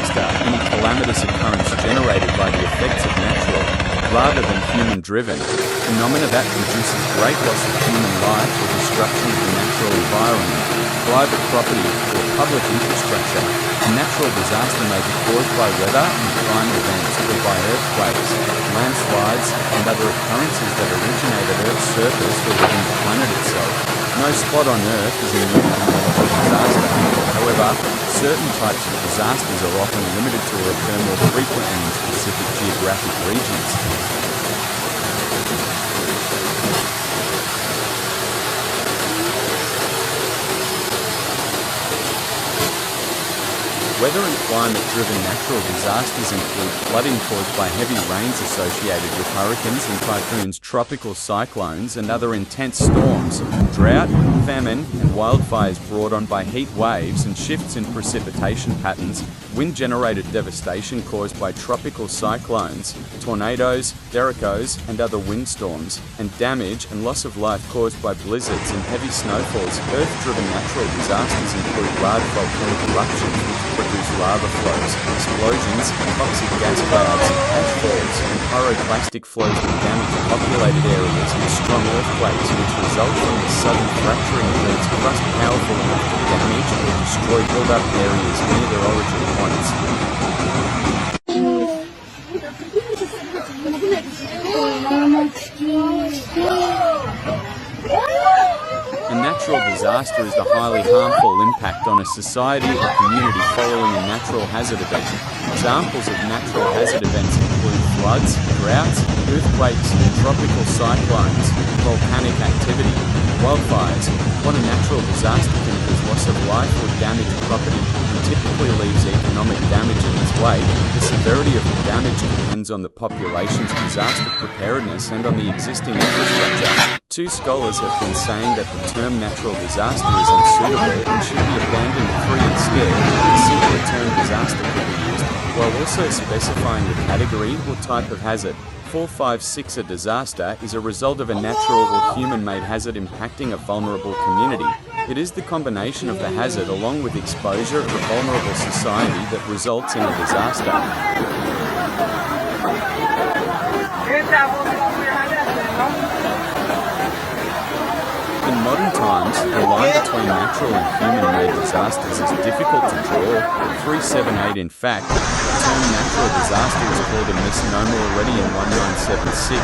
disaster any calamitous occurrence generated by the effects of natural, rather than human-driven, phenomena that produces great loss of human life or destruction of the natural environment, private property, or public infrastructure. A natural disaster may be caused by weather and climate events or by earthquakes, landslides, and other occurrences that originate at Earth's surface or within the planet itself. No spot on Earth is immune from natural disaster. However, certain types of disasters are often limited to or occur more frequently in specific geographic regions. Weather and climate-driven natural disasters include flooding caused by heavy rains associated with hurricanes and typhoons, tropical cyclones, and other intense storms, drought, famine, and wildfires brought on by heat waves and shifts in precipitation patterns, wind-generated devastation caused by tropical cyclones, tornadoes, derechos, and other windstorms, and damage and loss of life caused by blizzards and heavy snowfalls. Earth-driven natural disasters include large volcanic eruptions which produce lava flows, explosions, toxic gas clouds, ash falls, and pyroclastic flows that damage populated areas, and strong earthquakes which result from the sudden fracturing of Earth's crust powerful enough to damage or destroy built-up areas near their origin points. A natural disaster is the highly harmful impact on a society or community following a natural hazard event. Examples of natural hazard events include floods, droughts, earthquakes, tropical cyclones, volcanic activity, wildfires. What a natural disaster can cause loss of life or damage to property and typically leaves economic damage in its wake. The severity of the damage depends on the population's disaster preparedness and on the existing infrastructure. Two scholars have been saying that the term natural disaster is unsuitable and should be abandoned free instead. A simpler term disaster could be used, while also specifying the category or type of hazard. 456. A disaster is a result of a natural or human-made hazard impacting a vulnerable community. It is the combination of the hazard along with exposure of a vulnerable society that results in a disaster. In modern times, the line between natural and human-made disasters is difficult to draw. 378. In fact, the term natural disaster was called a misnomer already in 1976.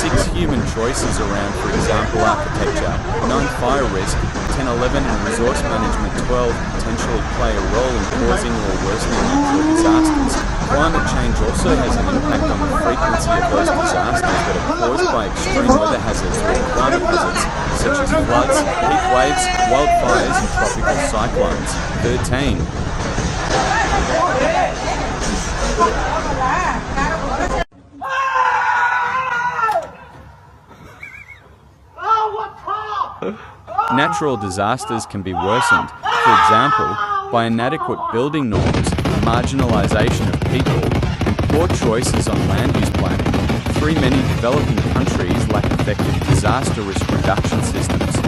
6 human choices around, for example, architecture. 9. Fire risk. 10. 11. And resource management. 12. Potentially play a role in causing or worsening natural disasters. Climate change also has an impact on the frequency of those disasters that are caused by extreme weather hazards or climate hazards, such as floods, heat waves, wildfires, and tropical cyclones. 13. Natural disasters can be worsened, for example, by inadequate building norms, marginalization of people, and poor choices on land use planning. 3. Many developing countries lack effective disaster risk reduction systems.